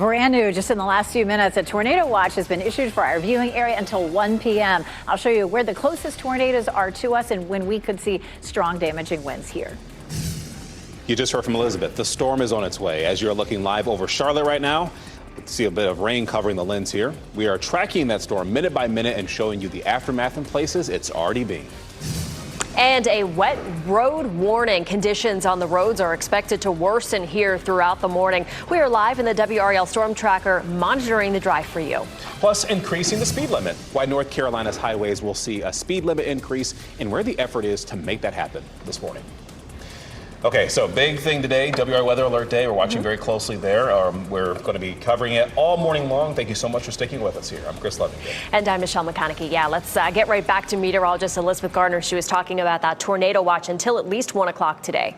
Brand new, just in the last few minutes, a tornado watch has been issued for our viewing area until 1 p.m. I'll show you where the closest tornadoes are to us and when we could see strong damaging winds here. You just heard from Elizabeth. The storm is on its way. As you're looking live over Charlotte right now, you see a bit of rain covering the lens here. We are tracking that storm minute by minute and showing you the aftermath in places it's already been. And a wet road warning. Conditions on the roads are expected to worsen here throughout the morning. We are live in the WRAL Storm Tracker, monitoring the drive for you. Plus, increasing the speed limit. Why North Carolina's highways will see a speed limit increase and where the effort is to make that happen this morning. Okay, so big thing today, WRAL Weather Alert Day. We're watching very closely there. We're going to be covering it all morning long. Thank you so much for sticking with us here. I'm Chris Levington. And I'm Michelle McConaughey. Yeah, let's get right back to meteorologist Elizabeth Gardner. She was talking about that tornado watch until at least 1 o'clock today.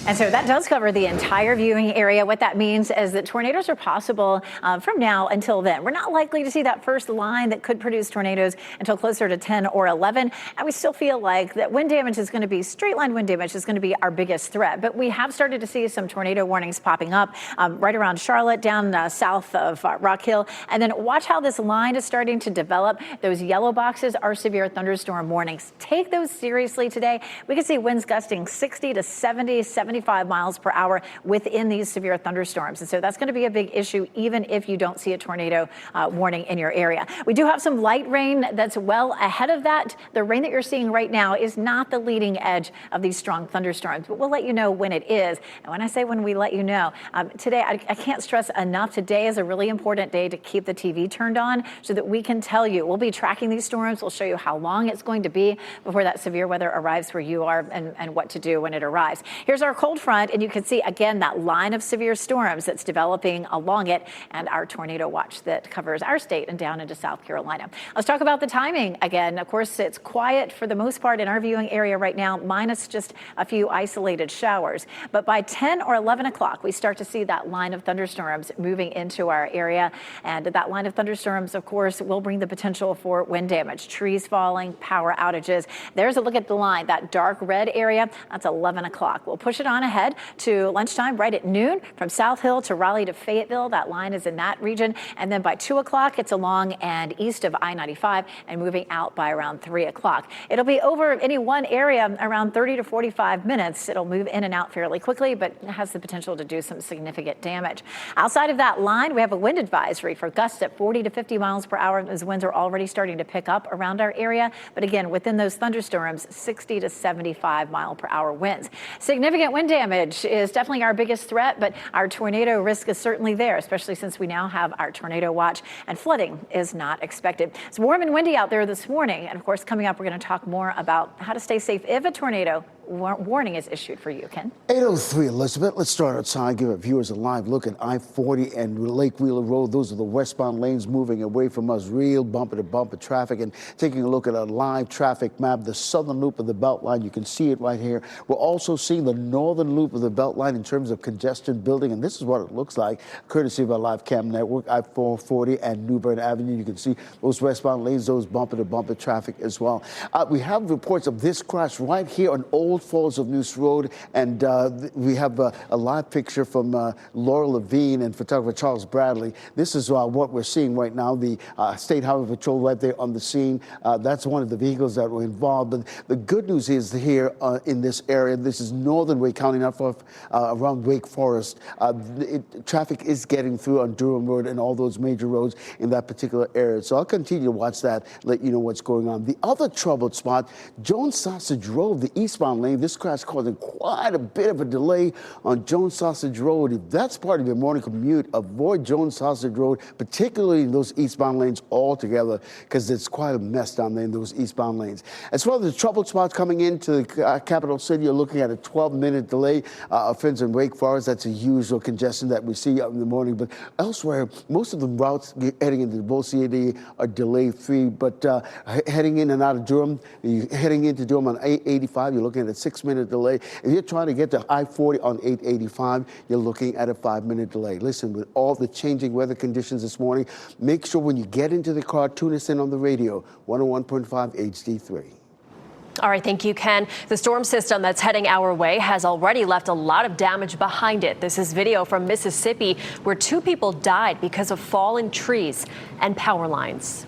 And so that does cover the entire viewing area. What that means is that tornadoes are possible from now until then. We're not likely to see that first line that could produce tornadoes until closer to 10 or 11. And we still feel like that wind damage is going to be, straight line wind damage is going to be our biggest threat. But we have started to see some tornado warnings popping up right around Charlotte, down south of Rock Hill. And then watch how this line is starting to develop. Those yellow boxes are severe thunderstorm warnings. Take those seriously today. We can see winds gusting 60 to 70, 75 miles per hour within these severe thunderstorms. And so that's going to be a big issue, even if you don't see a tornado warning in your area. We do have some light rain that's well ahead of that. The rain that you're seeing right now is not the leading edge of these strong thunderstorms, but we'll let you know when it is. And when I say when we let you know, today, I can't stress enough, today is a really important day to keep the TV turned on so that we can tell you. We'll be tracking these storms. We'll show you how long it's going to be before that severe weather arrives where you are and what to do when it arrives. Here's our cold front, and you can see again that line of severe storms that's developing along it, and our tornado watch that covers our state and down into South Carolina. Let's talk about the timing again. Of course, it's quiet for the most part in our viewing area right now, minus just a few isolated showers. But by 10 or 11 o'clock, we start to see that line of thunderstorms moving into our area. And that line of thunderstorms, of course, will bring the potential for wind damage, trees falling, power outages. There's a look at the line, that dark red area, that's 11 o'clock. We'll push it on ahead to lunchtime right at noon from South Hill to Raleigh to Fayetteville. That line is in that region. And then by 2 o'clock, it's along and east of I-95 and moving out by around 3 o'clock. It'll be over any one area around 30 to 45 minutes. It'll move in and out fairly quickly, but it has the potential to do some significant damage. Outside of that line, we have a wind advisory for gusts at 40 to 50 miles per hour. Those winds are already starting to pick up around our area. But again, within those thunderstorms, 60 to 75 mile per hour winds. Significant wind damage is definitely our biggest threat, but our tornado risk is certainly there, especially since we now have our tornado watch, and flooding is not expected. It's warm and windy out there this morning. And of course, coming up, we're going to talk more about how to stay safe if a tornado warning is issued for you, Ken. 8:03, Elizabeth. Let's start outside, give our viewers a live look at I-40 and Lake Wheeler Road. Those are the westbound lanes moving away from us, real bumper-to-bumper traffic. And taking a look at a live traffic map, the southern loop of the Beltline, you can see it right here. We're also seeing the northern loop of the Beltline in terms of congestion building, and this is what it looks like, courtesy of our live cam network, I-440 and New Bern Avenue. You can see those westbound lanes, those bumper-to-bumper traffic as well. We have reports of this crash right here on Old Falls of Neuse Road, and we have a live picture from Laura Levine and photographer Charles Bradley. This is what we're seeing right now, the State Highway Patrol right there on the scene. That's one of the vehicles that were involved. But the good news is here in this area, this is northern Wake County, not far around Wake Forest. Traffic is getting through on Durham Road and all those major roads in that particular area. So I'll continue to watch that, let you know what's going on. The other troubled spot, Jones Sausage Road, the eastbound lane. This crash causing quite a bit of a delay on Jones Sausage Road. If that's part of your morning commute, avoid Jones Sausage Road, particularly in those eastbound lanes altogether, because it's quite a mess down there in those eastbound lanes. As far as the troubled spots coming into the capital city, you're looking at a 12-minute delay. Friends in Wake Forest, that's a usual congestion that we see in the morning. But elsewhere, most of the routes heading into the Bull CAD are delay-free. But heading in and out of Durham, heading into Durham on 885, you're looking at a 6-minute delay. If you're trying to get to I-40 on 885, you're looking at a 5-minute delay. Listen, with all the changing weather conditions this morning, make sure when you get into the car, tune us in on the radio, 101.5 HD3. All right, thank you, Ken. The storm system that's heading our way has already left a lot of damage behind it. This is video from Mississippi where 2 people died because of falling trees and power lines.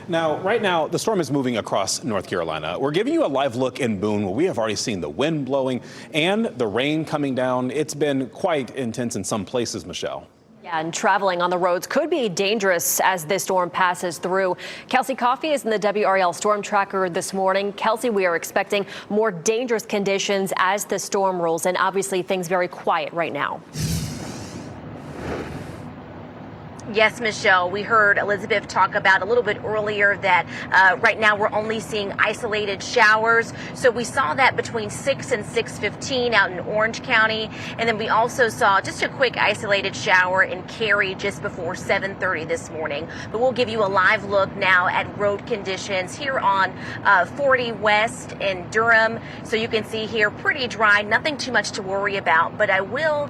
Now, right now, the storm is moving across North Carolina. We're giving you a live look in Boone where we have already seen the wind blowing and the rain coming down. It's been quite intense in some places, Michelle. Yeah, and traveling on the roads could be dangerous as this storm passes through. Kelsey Coffey is in the WRAL storm tracker this morning. Kelsey, we are expecting more dangerous conditions as the storm rolls in. Obviously, things very quiet right now. Yes, Michelle, we heard Elizabeth talk about a little bit earlier that right now we're only seeing isolated showers. So we saw that between 6 and 6:15 out in Orange County. And then we also saw just a quick isolated shower in Cary just before 7:30 this morning. But we'll give you a live look now at road conditions here on 40 West in Durham. So you can see here pretty dry, nothing too much to worry about. But I will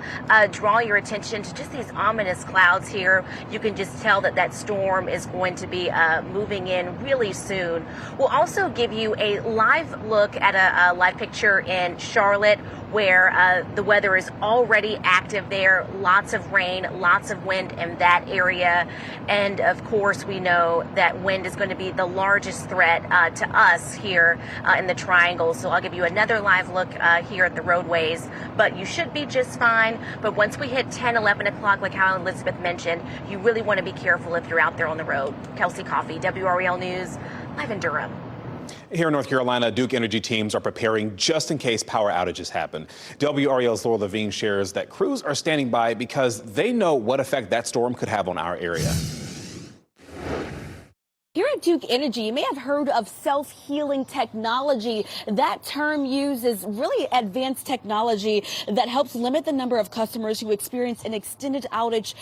draw your attention to just these ominous clouds here. You can just tell that that storm is going to be moving in really soon. We'll also give you a live look at a live picture in Charlotte where the weather is already active there. Lots of rain, lots of wind in that area. And of course, we know that wind is going to be the largest threat to us here in the Triangle. So I'll give you another live look here at the roadways, but you should be just fine. But once we hit 10, 11 o'clock, like how Elizabeth mentioned, you really want to be careful if you're out there on the road. Kelsey Coffey, WRAL News, live in Durham. Here in North Carolina, Duke Energy teams are preparing just in case power outages happen. WRAL's Laura Levine shares that crews are standing by because they know what effect that storm could have on our area. Here at Duke Energy, you may have heard of self-healing technology. That term uses really advanced technology that helps limit the number of customers who experience an extended outage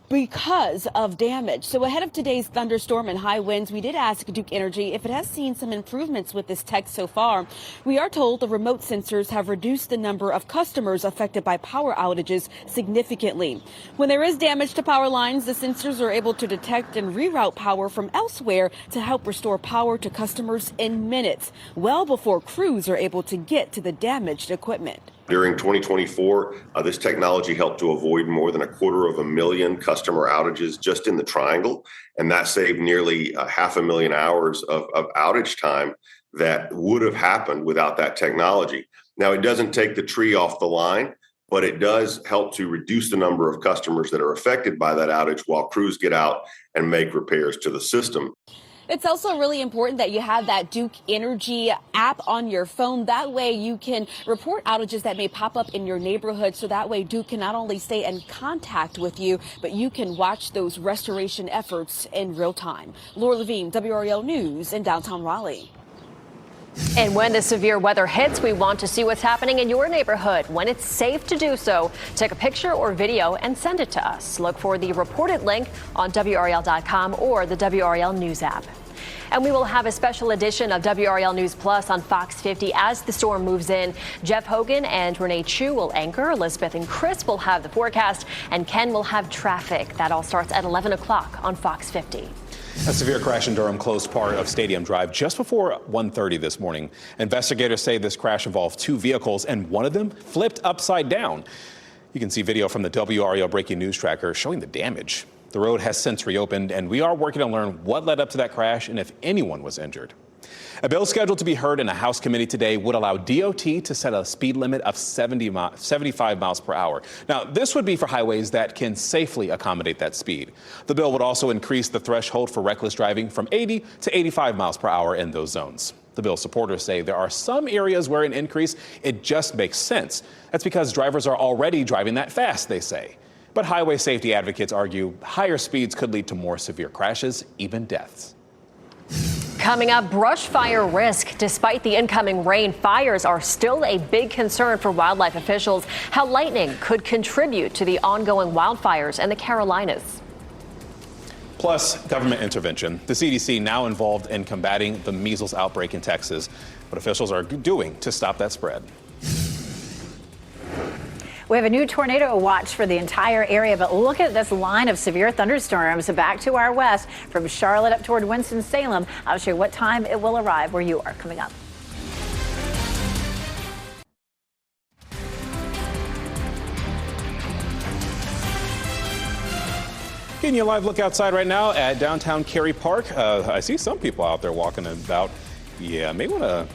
because of damage. So ahead of today's thunderstorm and high winds, we did ask Duke Energy if it has seen some improvements with this tech so far. We are told the remote sensors have reduced the number of customers affected by power outages significantly. When there is damage to power lines, the sensors are able to detect and reroute power from elsewhere to help restore power to customers in minutes, well before crews are able to get to the damaged equipment. During 2024, this technology helped to avoid more than 250,000 customer outages just in the Triangle, and that saved nearly 500,000 hours of outage time that would have happened without that technology. Now, it doesn't take the tree off the line, but it does help to reduce the number of customers that are affected by that outage while crews get out and make repairs to the system. It's also really important that you have that Duke Energy app on your phone. That way you can report outages that may pop up in your neighborhood. So that way Duke can not only stay in contact with you, but you can watch those restoration efforts in real time. Laura Levine, WRAL News in downtown Raleigh. And when the severe weather hits, we want to see what's happening in your neighborhood. When it's safe to do so, take a picture or video and send it to us. Look for the reported link on WRAL.com or the WRAL News app. And we will have a special edition of WRAL News Plus on Fox 50 as the storm moves in. Jeff Hogan and Renee Chu will anchor. Elizabeth and Chris will have the forecast, and Ken will have traffic. That all starts at 11 o'clock on Fox 50. A severe crash in Durham closed part of Stadium Drive just before 1:30 this morning. Investigators say this crash involved 2 vehicles, and one of them flipped upside down. You can see video from the WRAL breaking news tracker showing the damage. The road has since reopened, and we are working to learn what led up to that crash and if anyone was injured. A bill scheduled to be heard in a House committee today would allow DOT to set a speed limit of 75 miles per hour. Now, this would be for highways that can safely accommodate that speed. The bill would also increase the threshold for reckless driving from 80 to 85 miles per hour in those zones. The bill's supporters say there are some areas where an increase, it just makes sense. That's because drivers are already driving that fast, they say. But highway safety advocates argue higher speeds could lead to more severe crashes, even deaths. Coming up, brush fire risk. Despite the incoming rain, fires are still a big concern for wildlife officials. How lightning could contribute to the ongoing wildfires in the Carolinas. Plus, government intervention. The CDC now involved in combating the measles outbreak in Texas. What officials are doing to stop that spread. We have a new tornado watch for the entire area, but look at this line of severe thunderstorms back to our west from Charlotte up toward Winston-Salem. I'll show you what time it will arrive where you are coming up. Getting you a live look outside right now at downtown Cary Park. I see some people out there walking about. Yeah, may want to,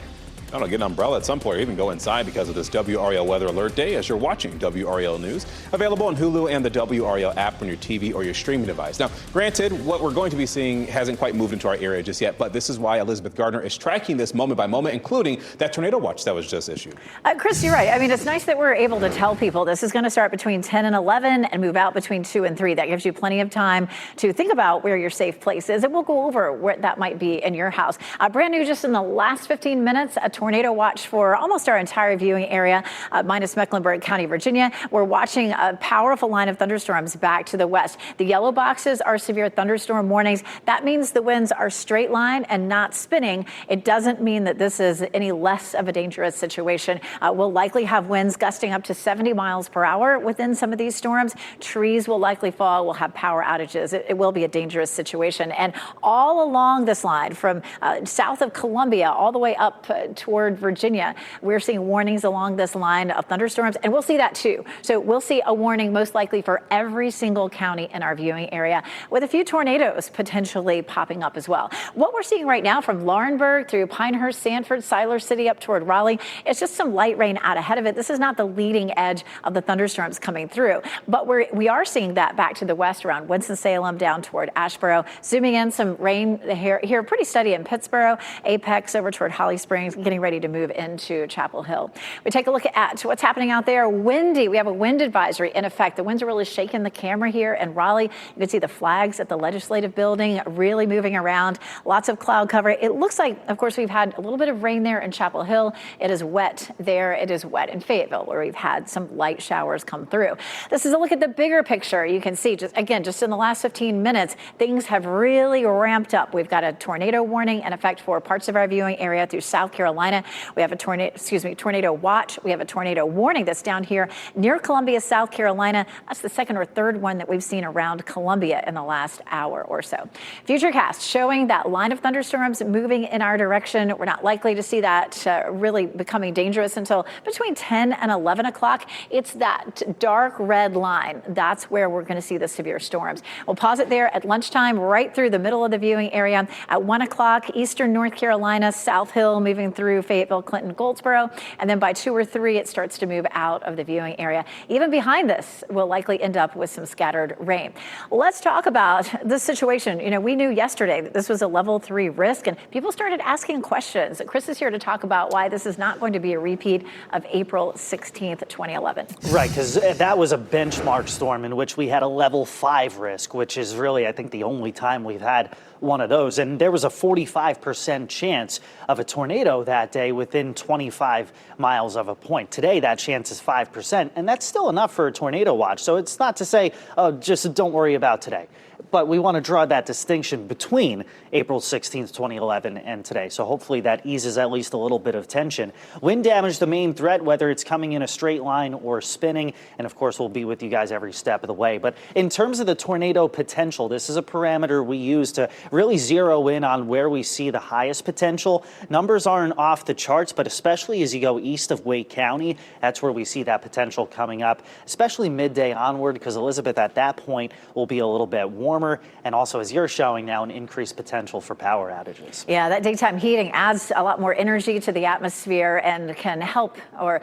I don't know, get an umbrella at some point or even go inside because of this WRAL Weather Alert Day as you're watching WRAL News. Available on Hulu and the WRAL app on your TV or your streaming device. Now, granted, what we're going to be seeing hasn't quite moved into our area just yet, but this is why Elizabeth Gardner is tracking this moment by moment, including that tornado watch that was just issued. Chris, you're right. I mean, it's nice that we're able to tell people this is going to start between 10 and 11 and move out between 2 and 3. That gives you plenty of time to think about where your safe place is, and we'll go over where that might be in your house. Brand new just in the last 15 minutes, a tornado watch for almost our entire viewing area, minus Mecklenburg County, Virginia. We're watching a powerful line of thunderstorms back to the west. The yellow boxes are severe thunderstorm warnings. That means the winds are straight line and not spinning. It doesn't mean that this is any less of a dangerous situation. We'll likely have winds gusting up to 70 miles per hour within some of these storms. Trees will likely fall. We'll have power outages. It will be a dangerous situation. And all along this line from south of Columbia all the way up toward Virginia, we're seeing warnings along this line of thunderstorms, and we'll see that too. So we'll see a warning most likely for every single county in our viewing area, with a few tornadoes potentially popping up as well. What we're seeing right now from Laurinburg through Pinehurst, Sanford, Siler City up toward Raleigh, it's just some light rain out ahead of it. This is not the leading edge of the thunderstorms coming through, but we are seeing that back to the west around Winston-Salem down toward Asheboro. Zooming in, some rain here pretty steady in Pittsboro, Apex over toward Holly Springs, getting ready to move into Chapel Hill. We take a look at what's happening out there. Windy. We have a wind advisory in effect. The winds are really shaking the camera here in Raleigh. You can see the flags at the legislative building really moving around. Lots of cloud cover. It looks like, of course, we've had a little bit of rain there in Chapel Hill. It is wet there. It is wet in Fayetteville, where we've had some light showers come through. This is a look at the bigger picture. You can see, just in the last 15 minutes, things have really ramped up. We've got a tornado warning in effect for parts of our viewing area through South Carolina. We have a tornado watch. We have a tornado warning that's down here near Columbia, South Carolina. That's the second or third one that we've seen around Columbia in the last hour or so. Futurecast showing that line of thunderstorms moving in our direction. We're not likely to see that really becoming dangerous until between 10 and 11 o'clock. It's that dark red line. That's where we're going to see the severe storms. We'll pause it there at lunchtime, right through the middle of the viewing area. At 1 o'clock, eastern North Carolina, South Hill, moving through Fayetteville, Clinton, Goldsboro. And then by 2 or 3, it starts to move out of the viewing area. Even behind this, we'll likely end up with some scattered rain. Let's talk about this situation. You know, we knew yesterday that this was a level 3 risk, and people started asking questions. Chris is here to talk about why this is not going to be a repeat of April 16th, 2011. Right, because that was a benchmark storm in which we had a level 5 risk, which is really, I think, the only time we've had one of those. And there was a 45% chance of a tornado that day within 25 miles of a point. Today, that chance is 5%, and that's still enough for a tornado watch. So it's not to say, oh, just don't worry about today. But we want to draw that distinction between April 16th, 2011 and today. So hopefully that eases at least a little bit of tension. Wind damage, the main threat, whether it's coming in a straight line or spinning. And of course, we'll be with you guys every step of the way. But in terms of the tornado potential, this is a parameter we use to really zero in on where we see the highest potential. Numbers aren't off the charts, but especially as you go east of Wake County, that's where we see that potential coming up, especially midday onward, because Elizabeth, at that point, will be a little bit warmer. And also, as you're showing now, an increased potential for power outages. Yeah, that daytime heating adds a lot more energy to the atmosphere and can help, or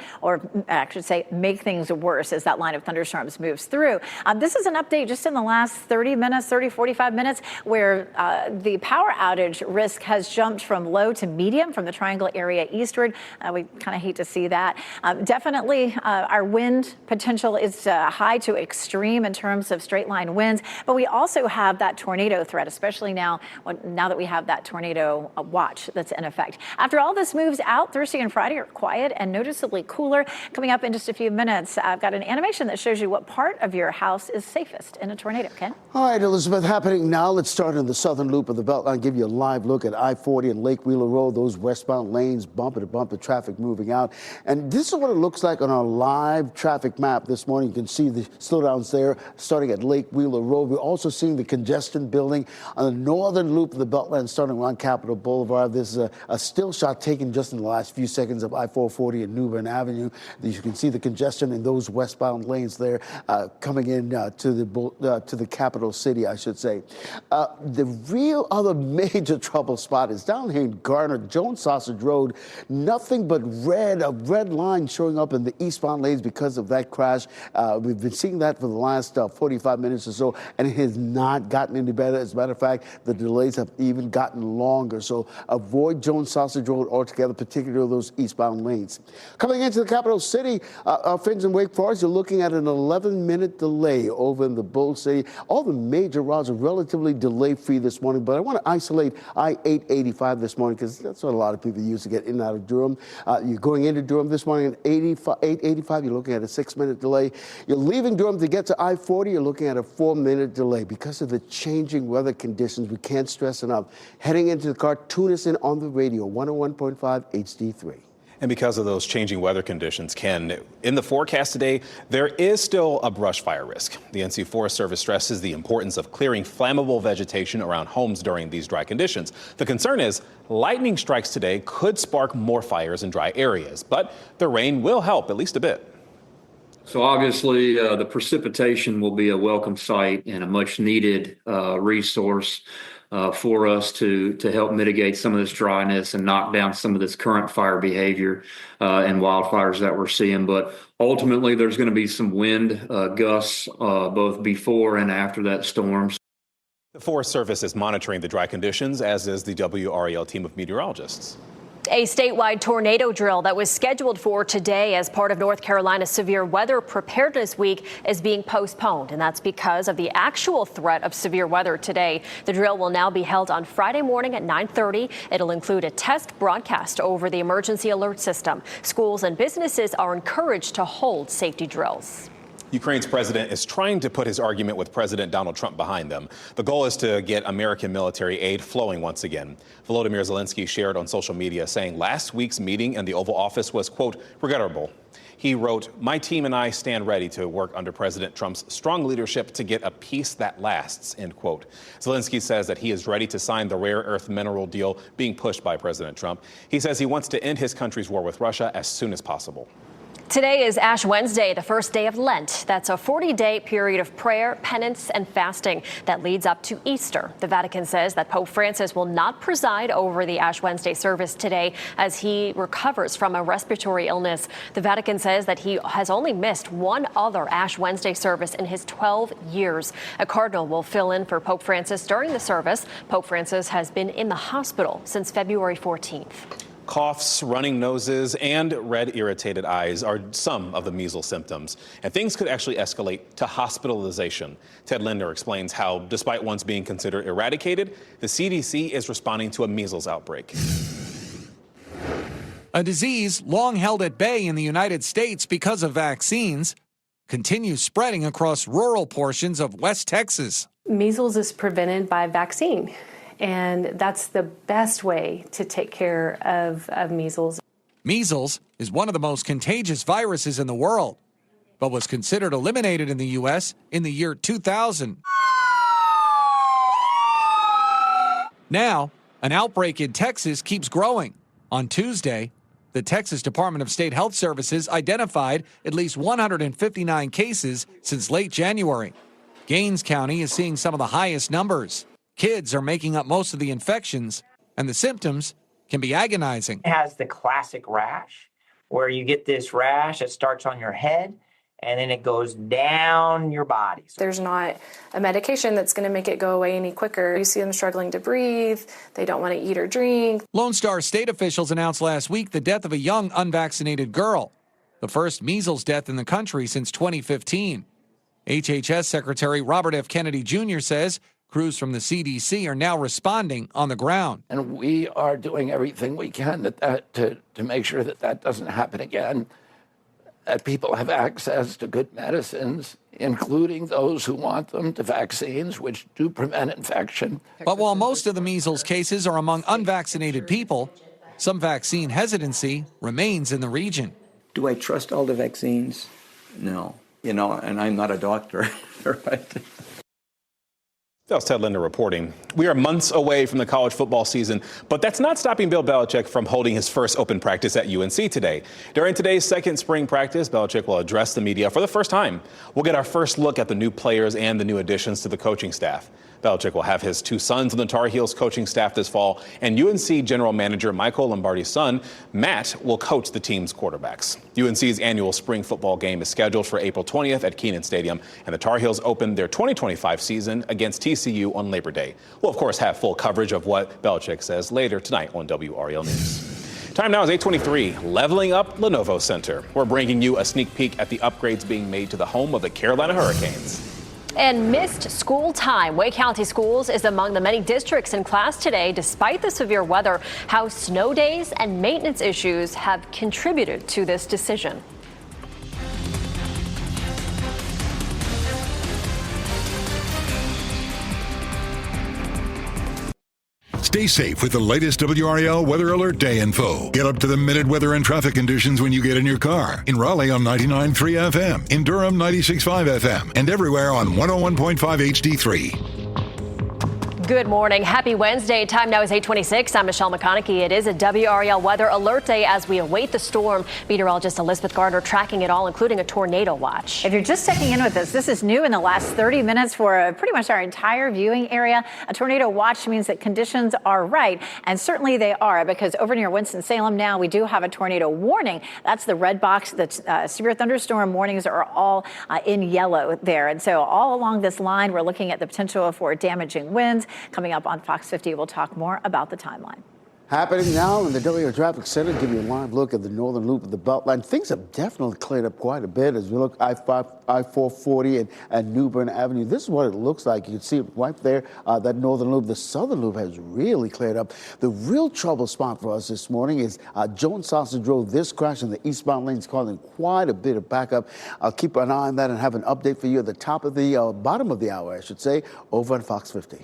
I should say, make things worse as that line of thunderstorms moves through. This is an update just in the last 45 minutes, where the power outage risk has jumped from low to medium from the Triangle area eastward. We kind of hate to see that. Definitely, our wind potential is high to extreme in terms of straight line winds, but we also have that tornado threat, especially now that we have that tornado watch that's in effect. After all this moves out, Thursday and Friday are quiet and noticeably cooler. Coming up in just a few minutes, I've got an animation that shows you what part of your house is safest in a tornado. Ken? All right, Elizabeth, happening now. Let's start in the southern loop of the Beltline, give you a live look at I-40 and Lake Wheeler Road, those westbound lanes. lanes, bumper to bumper traffic moving out. And this is what it looks like on our live traffic map this morning. You can see the slowdowns there starting at Lake Wheeler Road. We're also seeing the congestion building on the northern loop of the Beltline starting around Capitol Boulevard. This is a still shot taken just in the last few seconds of I-440 and New Bern Avenue. You can see the congestion in those westbound lanes there coming in to the capital city, I should say. The real other major trouble spot is down here in Garner, Jones Sausage Road. Nothing but a red line showing up in the eastbound lanes because of that crash. We've been seeing that for the last 45 minutes or so, and it has not gotten any better. As a matter of fact, the delays have even gotten longer. So avoid Jones Sausage Road altogether, particularly those eastbound lanes. Coming into the capital city, our friends in Wake Forest, you're looking at an 11-minute delay over in the Bull City. All the major routes are relatively delay-free this morning, but I want to isolate I-885 this morning because that's what a lot of people use to get in and out of Durham. You're going into Durham this morning at 885, you're looking at a 6-minute delay. You're leaving Durham to get to I-40, you're looking at a 4-minute delay. Because of the changing weather conditions, we can't stress enough. Heading into the car, tune us in on the radio, 101.5 HD3. And because of those changing weather conditions, Ken, in the forecast today, there is still a brush fire risk. The NC Forest Service stresses the importance of clearing flammable vegetation around homes during these dry conditions. The concern is lightning strikes today could spark more fires in dry areas, but the rain will help at least a bit. So obviously, the precipitation will be a welcome sight and a much needed resource for us to help mitigate some of this dryness and knock down some of this current fire behavior and wildfires that we're seeing. But ultimately, there's going to be some wind gusts both before and after that storm. The Forest Service is monitoring the dry conditions, as is the WRAL team of meteorologists. A statewide tornado drill that was scheduled for today as part of North Carolina's severe weather preparedness week is being postponed, and that's because of the actual threat of severe weather today. The drill will now be held on Friday morning at 9:30. It'll include a test broadcast over the emergency alert system. Schools and businesses are encouraged to hold safety drills. Ukraine's president is trying to put his argument with President Donald Trump behind them. The goal is to get American military aid flowing once again. Volodymyr Zelensky shared on social media saying last week's meeting in the Oval Office was, quote, regrettable. He wrote, "My team and I stand ready to work under President Trump's strong leadership to get a peace that lasts," end quote. Zelensky says that he is ready to sign the rare earth mineral deal being pushed by President Trump. He says he wants to end his country's war with Russia as soon as possible. Today is Ash Wednesday, the first day of Lent. That's a 40-day period of prayer, penance, and fasting that leads up to Easter. The Vatican says that Pope Francis will not preside over the Ash Wednesday service today as he recovers from a respiratory illness. The Vatican says that he has only missed one other Ash Wednesday service in his 12 years. A cardinal will fill in for Pope Francis during the service. Pope Francis has been in the hospital since February 14th. Coughs, running noses, and red irritated eyes are some of the measles symptoms, and things could actually escalate to hospitalization. Ted Linder explains how, despite once being considered eradicated, the CDC is responding to a measles outbreak. A disease long held at bay in the United States because of vaccines continues spreading across rural portions of West Texas. Measles is prevented by vaccine. And that's the best way to take care of measles. Measles is one of the most contagious viruses in the world, but was considered eliminated in the U.S. in the year 2000. Now, an outbreak in Texas keeps growing. On Tuesday, the Texas Department of State Health Services identified at least 159 cases since late January. Gaines County is seeing some of the highest numbers. Kids are making up most of the infections, and the symptoms can be agonizing. It has the classic rash, where you get this rash that starts on your head, and then it goes down your body. There's not a medication that's going to make it go away any quicker. You see them struggling to breathe. They don't want to eat or drink. Lone Star State officials announced last week the death of a young unvaccinated girl, the first measles death in the country since 2015. HHS Secretary Robert F. Kennedy Jr. says crews from the CDC are now responding on the ground. And we are doing everything we can to make sure that doesn't happen again, that people have access to good medicines, including those who want them, to vaccines, which do prevent infection. But while most of the measles cases are among unvaccinated people, Some vaccine hesitancy remains in the region. Do I trust all the vaccines? No. And I'm not a doctor, right? That was Ted Linder reporting. We are months away from the college football season, but that's not stopping Bill Belichick from holding his first open practice at UNC today. During today's second spring practice, Belichick will address the media for the first time. We'll get our first look at the new players and the new additions to the coaching staff. Belichick will have his two sons on the Tar Heels coaching staff this fall, and UNC general manager Michael Lombardi's son, Matt, will coach the team's quarterbacks. UNC's annual spring football game is scheduled for April 20th at Kenan Stadium, and the Tar Heels open their 2025 season against TCU on Labor Day. We'll, of course, have full coverage of what Belichick says later tonight on WRAL News. Time now is 8:23, leveling up Lenovo Center. We're bringing you a sneak peek at the upgrades being made to the home of the Carolina Hurricanes. And missed school time. Wake County Schools is among the many districts in class today, despite the severe weather. How snow days and maintenance issues have contributed to this decision. Stay safe with the latest WRAL Weather Alert Day info. Get up to the minute weather and traffic conditions when you get in your car. In Raleigh on 99.3 FM, in Durham 96.5 FM, and everywhere on 101.5 HD3. Good morning. Happy Wednesday. Time now is 8:26. I'm Michelle McConaughey. It is a WRAL Weather Alert Day as we await the storm. Meteorologist Elizabeth Gardner tracking it all, including a tornado watch. If you're just checking in with us, this is new in the last 30 minutes for pretty much our entire viewing area. A tornado watch means that conditions are right, and certainly they are, because over near Winston-Salem now we do have a tornado warning. That's the red box. The severe thunderstorm warnings are all in yellow there. And so all along this line, we're looking at the potential for damaging winds. Coming up on Fox 50, we'll talk more about the timeline. Happening now in the WRAL Traffic Center, give you a live look at the northern loop of the Beltline. Things have definitely cleared up quite a bit as we look I-440 and New Bern Avenue. This is what it looks like. You can see it right there, that northern loop. The southern loop has really cleared up. The real trouble spot for us this morning is Jones Sausage Road. This crash in the eastbound lane is causing quite a bit of backup. I'll keep an eye on that and have an update for you at the top of the bottom of the hour, I should say, over on Fox 50.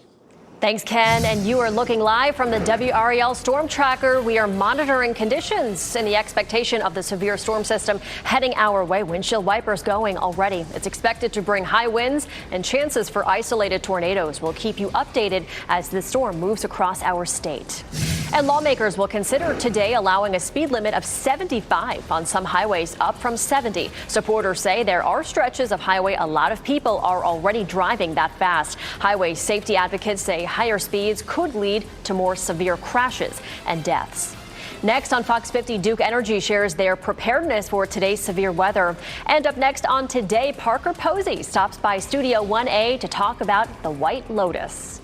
Thanks, Ken. And you are looking live from the WRAL Storm Tracker. We are monitoring conditions in the expectation of the severe storm system heading our way. Windshield wipers going already. It's expected to bring high winds and chances for isolated tornadoes. We'll keep you updated as the storm moves across our state. And lawmakers will consider today allowing a speed limit of 75 on some highways, up from 70. Supporters say there are stretches of highway a lot of people are already driving that fast. Highway safety advocates say higher speeds could lead to more severe crashes and deaths. Next on Fox 50, Duke Energy shares their preparedness for today's severe weather. And up next on Today, Parker Posey stops by Studio 1A to talk about the White Lotus.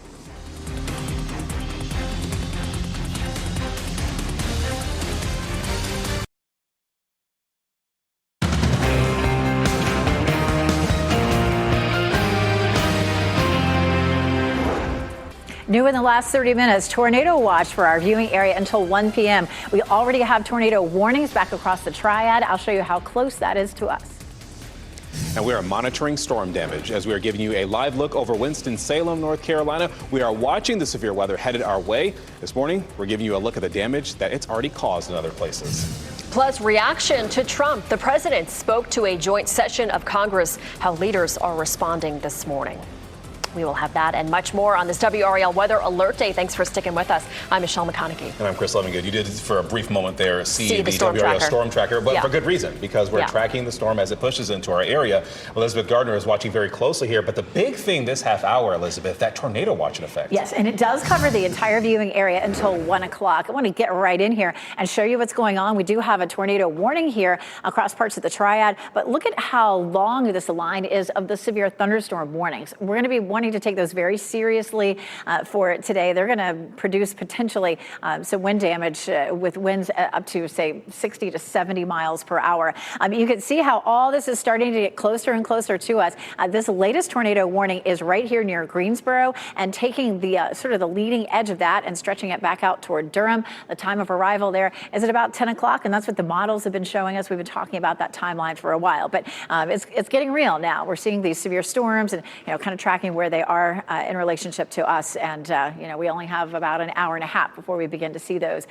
New in the last 30 minutes, tornado watch for our viewing area until 1 p.m. We already have tornado warnings back across the triad. I'll show you how close that is to us. And we are monitoring storm damage as we are giving you a live look over Winston-Salem, North Carolina. We are watching the severe weather headed our way. This morning, we're giving you a look at the damage that it's already caused in other places. Plus, reaction to Trump. The president spoke to a joint session of Congress, how leaders are responding this morning. We will have that and much more on this WRAL Weather Alert Day. Thanks for sticking with us. I'm Michelle McConaughey. And I'm Chris Levingood. You did, for a brief moment there, see the storm WRAL tracker. Storm Tracker, but for good reason, because we're tracking the storm as it pushes into our area. Elizabeth Gardner is watching very closely here, but the big thing this half hour, Elizabeth, that tornado watch in effect. Yes, and it does cover the entire viewing area until 1 o'clock. I want to get right in here and show you what's going on. We do have a tornado warning here across parts of the triad, but look at how long this line is of the severe thunderstorm warnings. We're going to be wanting to take those very seriously for today. They're going to produce potentially some wind damage with winds up to, say, 60 to 70 miles per hour. You can see how all this is starting to get closer and closer to us. This latest tornado warning is right here near Greensboro, and taking the sort of the leading edge of that and stretching it back out toward Durham. The time of arrival there is at about 10 o'clock, and that's what the models have been showing us. We've been talking about that timeline for a while, but it's getting real now. We're seeing these severe storms and kind of tracking where they are in relationship to us. And, we only have about an hour and a half before we begin to see those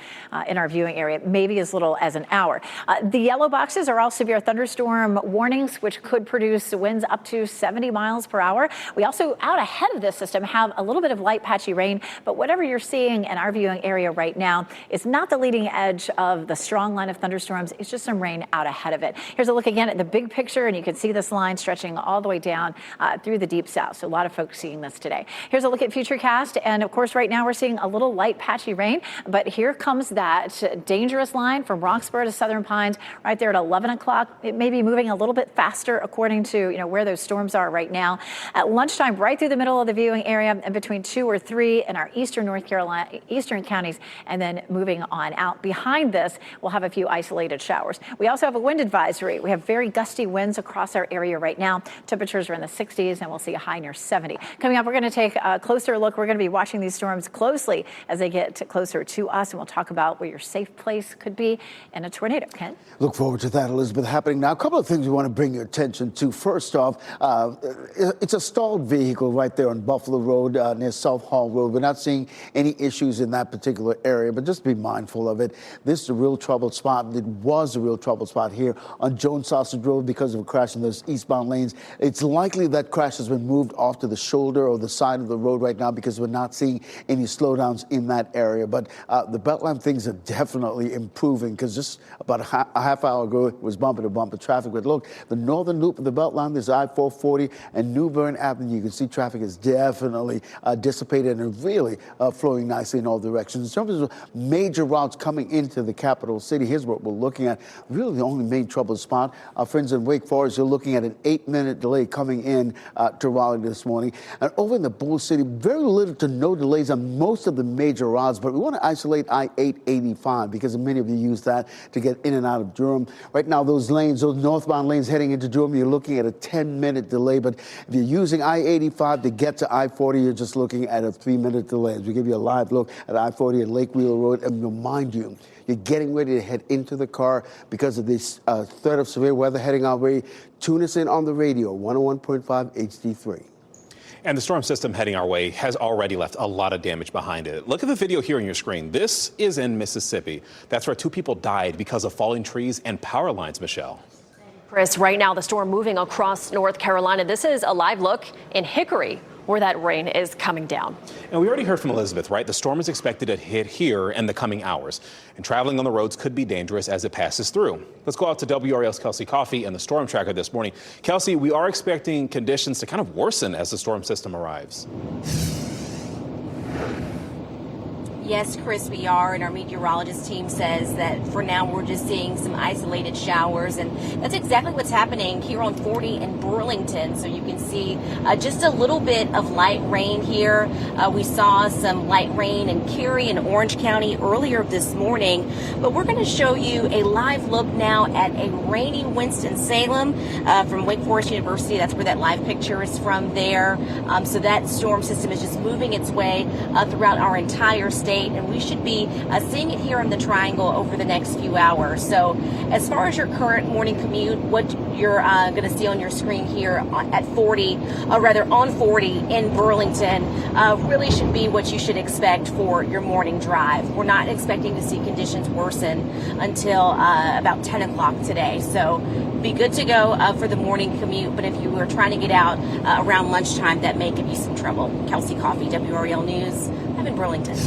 in our viewing area, maybe as little as an hour. The yellow boxes are all severe thunderstorm warnings, which could produce winds up to 70 miles per hour. We also, out ahead of this system, have a little bit of light patchy rain, but whatever you're seeing in our viewing area right now is not the leading edge of the strong line of thunderstorms. It's just some rain out ahead of it. Here's a look again at the big picture, and you can see this line stretching all the way down through the deep south. So a lot of folks seeing this today. Here's a look at Futurecast, and of course right now we're seeing a little light patchy rain, but here comes that dangerous line from Roxborough to Southern Pines right there at 11 o'clock. It may be moving a little bit faster according to where those storms are right now. At lunchtime, right through the middle of the viewing area and between 2 or 3 in our eastern North Carolina, eastern counties, and then moving on out. Behind this, we'll have a few isolated showers. We also have a wind advisory. We have very gusty winds across our area right now. Temperatures are in the 60s, and we'll see a high near 70. Coming up, we're going to take a closer look. We're going to be watching these storms closely as they get closer to us, and we'll talk about where your safe place could be in a tornado. Ken? Look forward to that, Elizabeth, happening now. A couple of things we want to bring your attention to. First off, it's a stalled vehicle right there on Buffalo Road near South Hall Road. We're not seeing any issues in that particular area, but just be mindful of it. This is a real troubled spot. It was a real troubled spot here on Jones Sausage Road because of a crash in those eastbound lanes. It's likely that crash has been moved off to the shoulder or the side of the road right now because we're not seeing any slowdowns in that area. But the Beltline, things are definitely improving because just about a half hour ago it was bumper-to-bumper traffic. But look, the northern loop of the Beltline, there's I-440 and New Bern Avenue. You can see traffic is definitely dissipated and really flowing nicely in all directions. In terms of major routes coming into the capital city, here's what we're looking at. Really the only main trouble spot. Our friends in Wake Forest are looking at an 8-minute delay coming in to Raleigh this morning. And over in the Bull City, very little to no delays on most of the major routes, but we want to isolate I-885 because many of you use that to get in and out of Durham. Right now, those lanes, those northbound lanes heading into Durham, you're looking at a 10-minute delay. But if you're using I-85 to get to I-40, you're just looking at a 3-minute delay. As we give you a live look at I-40 and Lake Wheeler Road, and remind you, you're getting ready to head into the car because of this threat of severe weather heading our way. Tune us in on the radio, 101.5 HD3. And the storm system heading our way has already left a lot of damage behind it. Look at the video here on your screen. This is in Mississippi. That's where 2 people died because of falling trees and power lines, Michelle. Chris, right now the storm moving across North Carolina. This is a live look in Hickory, where that rain is coming down. And we already heard from Elizabeth, right? The storm is expected to hit here in the coming hours. And traveling on the roads could be dangerous as it passes through. Let's go out to WRAL's Kelsey Coffey and the storm tracker this morning. Kelsey, we are expecting conditions to kind of worsen as the storm system arrives. Yes, Chris, we are, and our meteorologist team says that for now we're just seeing some isolated showers, and that's exactly what's happening here on 40 in Burlington. So you can see just a little bit of light rain here. We saw some light rain in Cary and Orange County earlier this morning, but we're going to show you a live look now at a rainy Winston-Salem from Wake Forest University. That's where that live picture is from there. So that storm system is just moving its way throughout our entire state. And we should be seeing it here in the Triangle over the next few hours. So as far as your current morning commute, what you're going to see on your screen here at 40, on 40 in Burlington, really should be what you should expect for your morning drive. We're not expecting to see conditions worsen until about 10 o'clock today. So be good to go for the morning commute. But if you were trying to get out around lunchtime, that may give you some trouble. Kelsey Coffey, WRAL News. I'm in Burlington.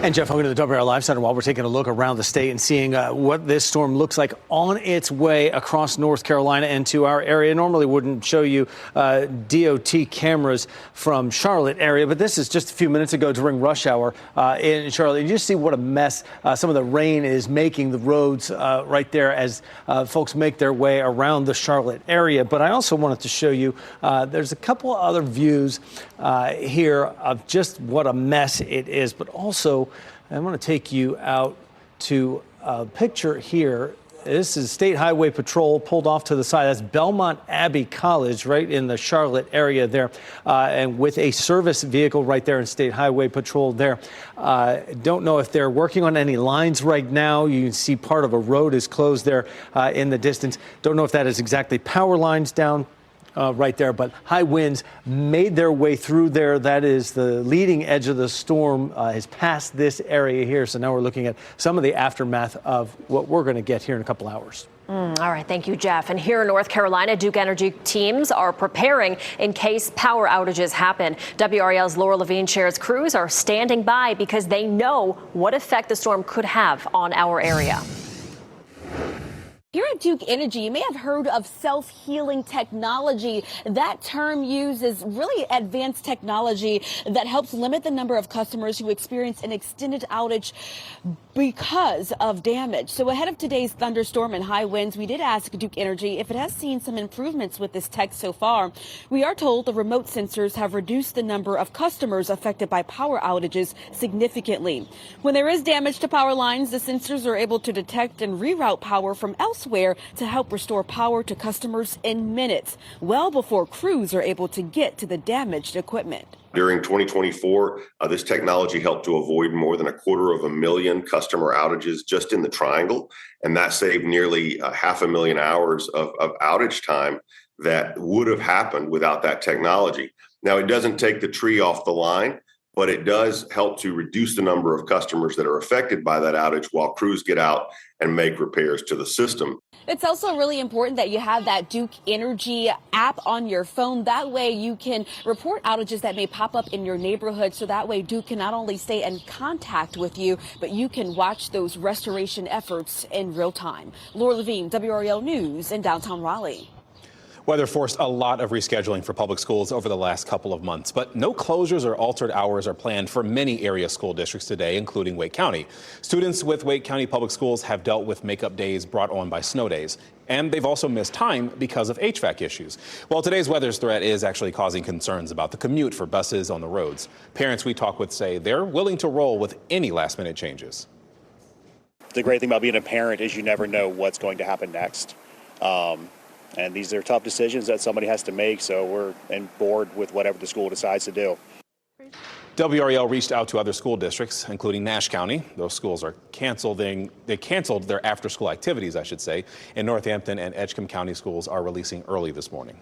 And Jeff Hogan of the WRAL Live Center while we're taking a look around the state and seeing what this storm looks like on its way across North Carolina and to our area. Normally wouldn't show you DOT cameras from Charlotte area, but this is just a few minutes ago during rush hour in Charlotte. You just see what a mess some of the rain is making the roads right there as folks make their way around the Charlotte area. But I also wanted to show you there's a couple other views here of just what a mess it is, but also I want to take you out to a picture here. This is State Highway Patrol pulled off to the side. That's Belmont Abbey College right in the Charlotte area there, and with a service vehicle right there in State Highway Patrol there. Don't know if they're working on any lines right now. You can see part of a road is closed there in the distance. Don't know if that is exactly power lines down right there. But high winds made their way through there. That is the leading edge of the storm has passed this area here. So now we're looking at some of the aftermath of what we're going to get here in a couple hours. All right. Thank you, Jeff. And here in North Carolina, Duke Energy teams are preparing in case power outages happen. WRAL's Laura Levine shares crews are standing by because they know what effect the storm could have on our area. Here at Duke Energy, you may have heard of self-healing technology. That term uses really advanced technology that helps limit the number of customers who experience an extended outage because of damage. So ahead of today's thunderstorm and high winds, we did ask Duke Energy if it has seen some improvements with this tech so far. We are told the remote sensors have reduced the number of customers affected by power outages significantly. When there is damage to power lines, the sensors are able to detect and reroute power from elsewhere to help restore power to customers in minutes, well before crews are able to get to the damaged equipment. During 2024, this technology helped to avoid more than 250,000 customer outages just in the Triangle, and that saved nearly 500,000 hours of outage time that would have happened without that technology. Now, it doesn't take the tree off the line, but it does help to reduce the number of customers that are affected by that outage while crews get out and make repairs to the system. It's also really important that you have that Duke Energy app on your phone. That way you can report outages that may pop up in your neighborhood. So that way Duke can not only stay in contact with you, but you can watch those restoration efforts in real time. Laura Levine, WRAL News in downtown Raleigh. Weather forced a lot of rescheduling for public schools over the last couple of months, but no closures or altered hours are planned for many area school districts today, including Wake County. Students with Wake County Public Schools have dealt with makeup days brought on by snow days, and they've also missed time because of HVAC issues. Well, today's weather threat is actually causing concerns about the commute for buses on the roads. Parents we talk with say they're willing to roll with any last-minute changes. The great thing about being a parent is you never know what's going to happen next. And these are tough decisions that somebody has to make, so we're on board with whatever the school decides to do. WRAL reached out to other school districts, including Nash County. Those schools are they canceled their after-school activities, I should say, and Northampton and Edgecombe County schools are releasing early this morning.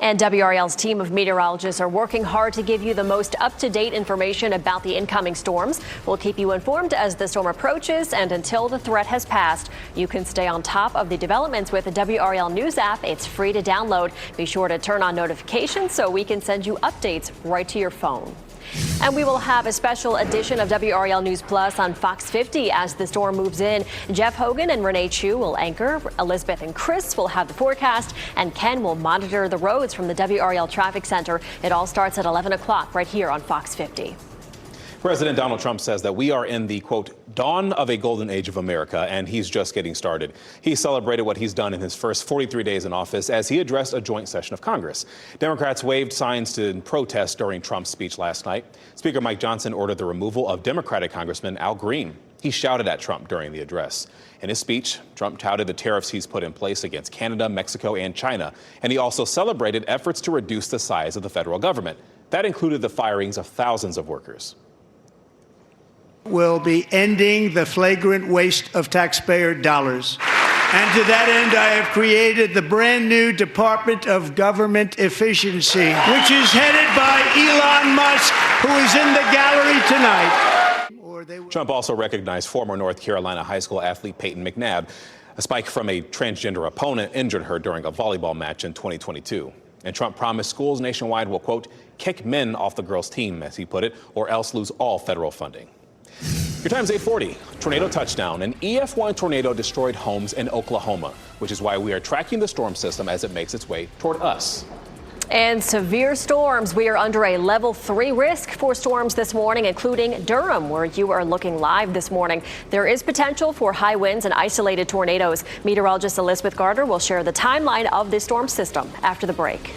And WRAL's team of meteorologists are working hard to give you the most up-to-date information about the incoming storms. We'll keep you informed as the storm approaches, and until the threat has passed, you can stay on top of the developments with the WRAL News app. It's free to download. Be sure to turn on notifications so we can send you updates right to your phone. And we will have a special edition of WRAL News Plus on Fox 50 as the storm moves in. Jeff Hogan and Renee Chu will anchor. Elizabeth and Chris will have the forecast, and Ken will monitor the roads from the WRAL Traffic Center. It all starts at 11 o'clock right here on Fox 50. President Donald Trump says that we are in the, quote, dawn of a golden age of America, and he's just getting started. He celebrated what he's done in his first 43 days in office as he addressed a joint session of Congress. Democrats waved signs in protest during Trump's speech last night. Speaker Mike Johnson ordered the removal of Democratic Congressman Al Green. He shouted at Trump during the address. In his speech, Trump touted the tariffs he's put in place against Canada, Mexico, and China, and he also celebrated efforts to reduce the size of the federal government. That included the firings of thousands of workers. Will be ending the flagrant waste of taxpayer dollars. And to that end, I have created the brand new Department of Government Efficiency, which is headed by Elon Musk, who is in the gallery tonight. Trump also recognized former North Carolina high school athlete Peyton McNabb. A spike from a transgender opponent injured her during a volleyball match in 2022. And Trump promised schools nationwide will, quote, kick men off the girls' team, as he put it, or else lose all federal funding. Your time's 8:40. Tornado touchdown. An EF1 tornado destroyed homes in Oklahoma, which is why we are tracking the storm system as it makes its way toward us. And severe storms. We are under a level 3 risk for storms this morning, including Durham, where you are looking live this morning. There is potential for high winds and isolated tornadoes. Meteorologist Elizabeth Gardner will share the timeline of this storm system after the break.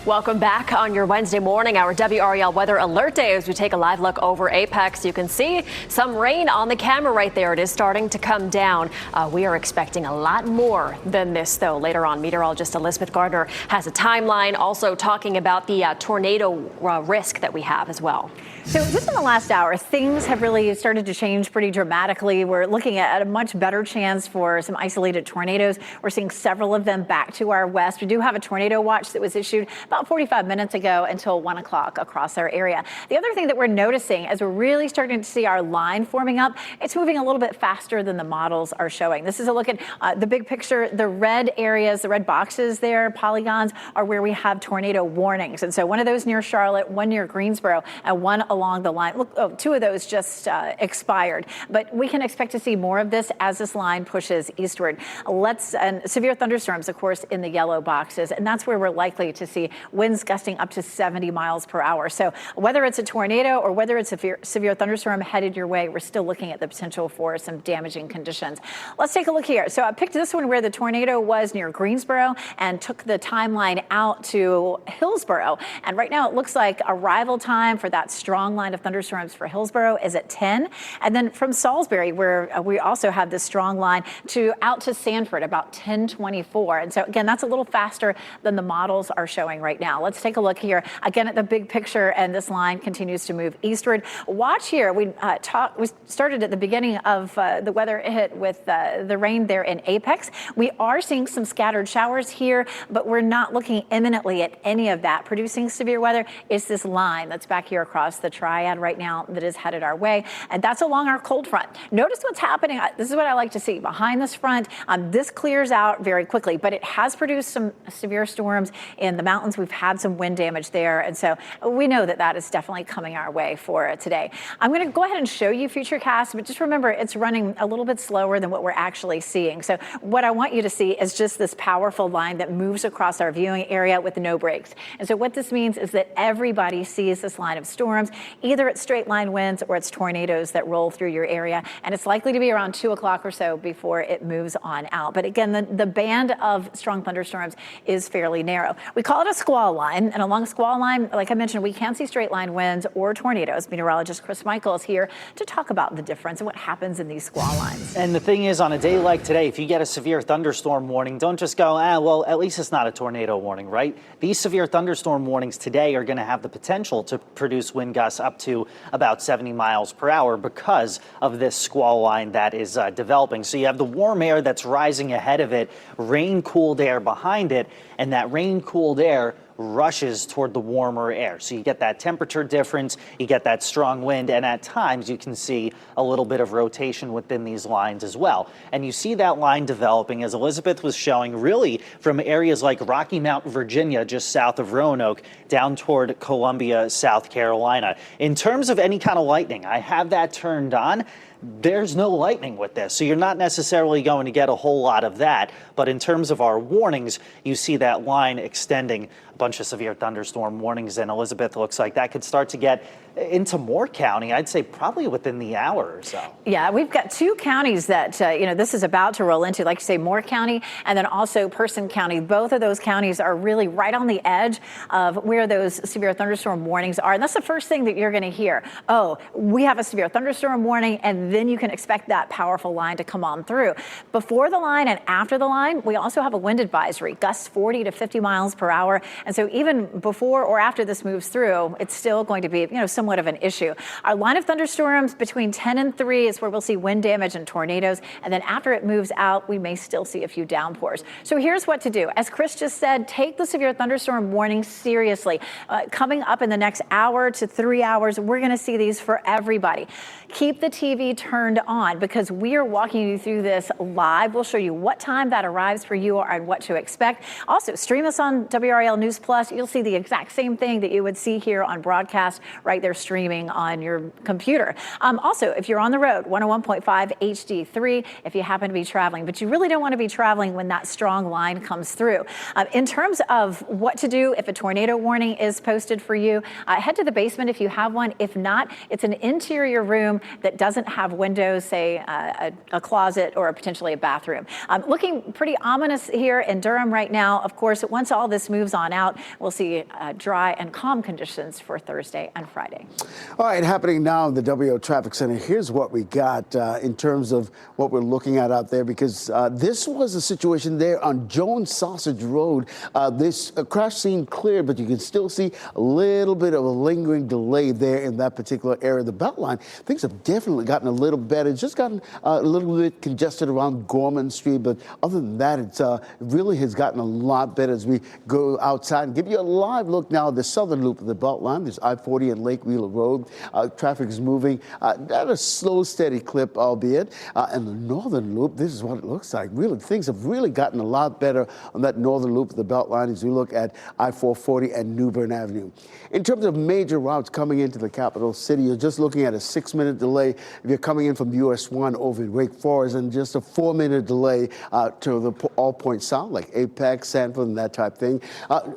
Welcome back on your Wednesday morning, our WRAL Weather Alert Day, as we take a live look over Apex. You can see some rain on the camera right there. It is starting to come down. We are expecting a lot more than this, though. Later on, meteorologist Elizabeth Gardner has a timeline also talking about the tornado risk that we have as well. So just in the last hour, things have really started to change pretty dramatically. We're looking at a much better chance for some isolated tornadoes. We're seeing several of them back to our west. We do have a tornado watch that was issued about 45 minutes ago until 1 o'clock across our area. The other thing that we're noticing as we're really starting to see our line forming up, it's moving a little bit faster than the models are showing. This is a look at the big picture. The red areas, the red boxes there, polygons, are where we have tornado warnings. And so one of those near Charlotte, one near Greensboro, and one along the line. Look, two of those just expired. But we can expect to see more of this as this line pushes eastward. And severe thunderstorms, of course, in the yellow boxes. And that's where we're likely to see winds gusting up to 70 miles per hour. So whether it's a tornado or whether it's a severe thunderstorm headed your way, we're still looking at the potential for some damaging conditions. Let's take a look here. So I picked this one where the tornado was near Greensboro and took the timeline out to Hillsboro. And right now it looks like arrival time for that strong line of thunderstorms for Hillsboro is at 10. And then from Salisbury, where we also have this strong line, out to Sanford about 10:24. And so again, that's a little faster than the models are showing right now. Let's take a look here again at the big picture, and this line continues to move eastward. Watch here. We started at the beginning of the weather hit with the rain there in Apex. We are seeing some scattered showers here, but we're not looking imminently at any of that producing severe weather. It's this line that's back here across the triad right now that is headed our way, and that's along our cold front. Notice what's happening. This is what I like to see behind this front. This clears out very quickly, but it has produced some severe storms in the mountains. We've had some wind damage there, and so we know that that is definitely coming our way for today. I'm going to go ahead and show you Futurecast, but just remember it's running a little bit slower than what we're actually seeing. So what I want you to see is just this powerful line that moves across our viewing area with no breaks. And so what this means is that everybody sees this line of storms. Either it's straight line winds or it's tornadoes that roll through your area, and it's likely to be around 2 o'clock or so before it moves on out. But again, the band of strong thunderstorms is fairly narrow. We call it a squall line, and along a squall line, like I mentioned, we can see straight line winds or tornadoes. Meteorologist Chris Michael is here to talk about the difference and what happens in these squall lines. And the thing is, on a day like today, if you get a severe thunderstorm warning, don't just go, well, at least it's not a tornado warning, right? These severe thunderstorm warnings today are going to have the potential to produce wind gusts up to about 70 miles per hour because of this squall line that is developing. So you have the warm air that's rising ahead of it, rain-cooled air behind it, and that rain-cooled air rushes toward the warmer air. So you get that temperature difference, you get that strong wind, and at times you can see a little bit of rotation within these lines as well. And you see that line developing, as Elizabeth was showing, really from areas like Rocky Mount, Virginia, just south of Roanoke, down toward Columbia, South Carolina. In terms of any kind of lightning, I have that turned on. There's no lightning with this, so you're not necessarily going to get a whole lot of that. But in terms of our warnings, you see that line extending. A bunch of severe thunderstorm warnings, and Elizabeth, looks like that could start to get into Moore County, I'd say probably within the hour or so. Yeah, we've got two counties that, this is about to roll into, like you say, Moore County and then also Person County. Both of those counties are really right on the edge of where those severe thunderstorm warnings are. And that's the first thing that you're going to hear. Oh, we have a severe thunderstorm warning, and then you can expect that powerful line to come on through. Before the line and after the line, we also have a wind advisory, gusts 40 to 50 miles per hour. And so even before or after this moves through, it's still going to be, somewhat of an issue. Our line of thunderstorms between 10 and 3 is where we'll see wind damage and tornadoes. And then after it moves out, we may still see a few downpours. So here's what to do. As Chris just said, take the severe thunderstorm warning seriously. Coming up in the next hour to 3 hours, we're going to see these for everybody. Keep the TV turned on because we are walking you through this live. We'll show you what time that arrives for you and what to expect. Also, stream us on WRAL News Plus. You'll see the exact same thing that you would see here on broadcast right there streaming on your computer. Also, if you're on the road, 101.5 HD3 if you happen to be traveling, but you really don't want to be traveling when that strong line comes through. In terms of what to do if a tornado warning is posted for you, head to the basement if you have one. If not, it's an interior room that doesn't have windows, say a closet or potentially a bathroom. Looking pretty ominous here in Durham right now. Of course, once all this moves on out, out. We'll see dry and calm conditions for Thursday and Friday. All right, happening now in the WO Traffic Center. Here's what we got in terms of what we're looking at out there, because this was a situation there on Jones Sausage Road. This crash scene cleared, but you can still see a little bit of a lingering delay there in that particular area of the Beltline. Things have definitely gotten a little better. It's just gotten a little bit congested around Gorman Street, but other than that, it really has gotten a lot better as we go outside and give you a live look now at the southern loop of the Beltline. There's I-40 and Lake Wheeler Road. Traffic is moving at a slow, steady clip, albeit. And the northern loop, this is what it looks like. Really, things have really gotten a lot better on that northern loop of the Beltline as we look at I-440 and New Bern Avenue. In terms of major routes coming into the capital city, you're just looking at a 6-minute delay if you're coming in from US 1 over in Wake Forest, and just a 4-minute delay to the all points south, like Apex, Sanford, and that type thing.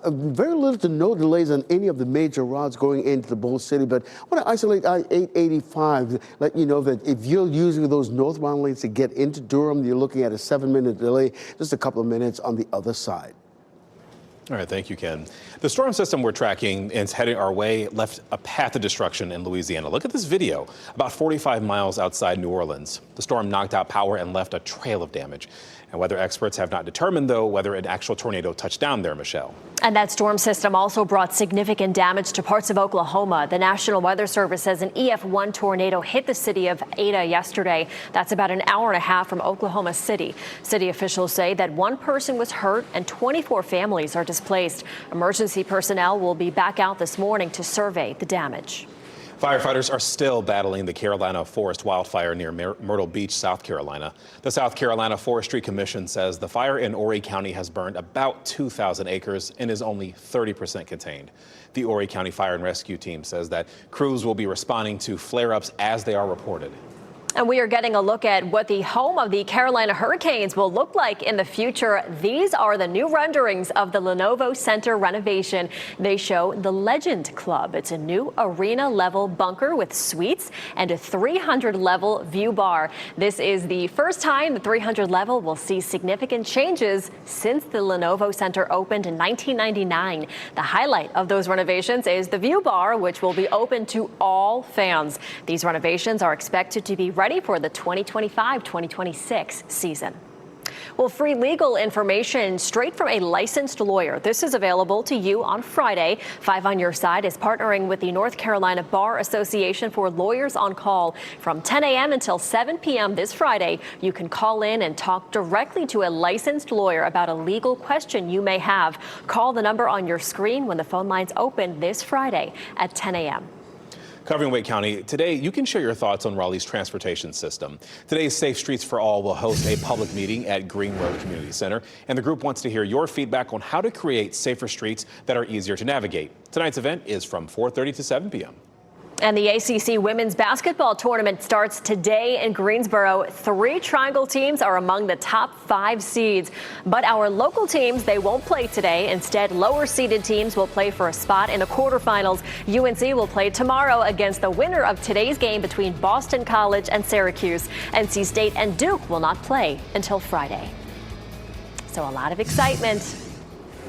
Very little to no delays on any of the major routes going into the Bull City, but I want to isolate I-885, let you know that if you're using those northbound lanes to get into Durham, you're looking at a 7-minute delay, just a couple of minutes on the other side. All right, thank you, Ken. The storm system we're tracking and it's heading our way left a path of destruction in Louisiana. Look at this video, about 45 miles outside New Orleans. The storm knocked out power and left a trail of damage. And weather experts have not determined, though, whether an actual tornado touched down there, Michelle. And that storm system also brought significant damage to parts of Oklahoma. The National Weather Service says an EF1 tornado hit the city of Ada yesterday. That's about an hour and a half from Oklahoma City. City officials say that 1 person was hurt and 24 families are displaced. Emergency personnel will be back out this morning to survey the damage. Firefighters are still battling the Carolina forest wildfire near Myrtle Beach, South Carolina. The South Carolina Forestry Commission says the fire in Horry County has burned about 2,000 acres and is only 30% contained. The Horry County Fire and Rescue Team says that crews will be responding to flare-ups as they are reported. And we are getting a look at what the home of the Carolina Hurricanes will look like in the future. These are the new renderings of the Lenovo Center renovation. They show the Legend Club. It's a new arena-level bunker with suites and a 300-level view bar. This is the first time the 300 level will see significant changes since the Lenovo Center opened in 1999. The highlight of those renovations is the view bar, which will be open to all fans. These renovations are expected to be ready for the 2025-2026 season. Well, free legal information straight from a licensed lawyer. This is available to you on Friday. 5 on Your Side is partnering with the North Carolina Bar Association for Lawyers on Call. From 10 a.m. until 7 p.m. this Friday, you can call in and talk directly to a licensed lawyer about a legal question you may have. Call the number on your screen when the phone lines open this Friday at 10 a.m. Covering Wake County, today you can share your thoughts on Raleigh's transportation system. Today's Safe Streets for All will host a public meeting at Green Road Community Center, and the group wants to hear your feedback on how to create safer streets that are easier to navigate. Tonight's event is from 4:30 to 7 p.m. And the ACC women's basketball tournament starts today in Greensboro. 3 Triangle teams are among the top 5 seeds. But our local teams, they won't play today. Instead, lower seeded teams will play for a spot in the quarterfinals. UNC will play tomorrow against the winner of today's game between Boston College and Syracuse. NC State and Duke will not play until Friday. So a lot of excitement.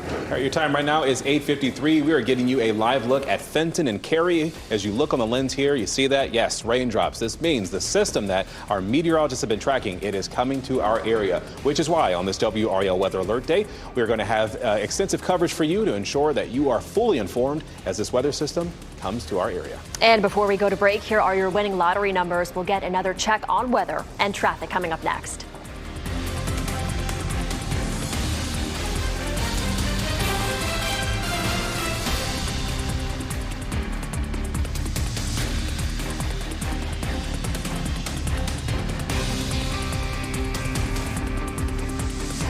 All right, your time right now is 8:53. We are getting you a live look at Fenton and Cary. As you look on the lens here, you see that? Yes, raindrops. This means the system that our meteorologists have been tracking, it is coming to our area, which is why on this WRAL Weather Alert Day, we're going to have extensive coverage for you to ensure that you are fully informed as this weather system comes to our area. And before we go to break, here are your winning lottery numbers. We'll get another check on weather and traffic coming up next.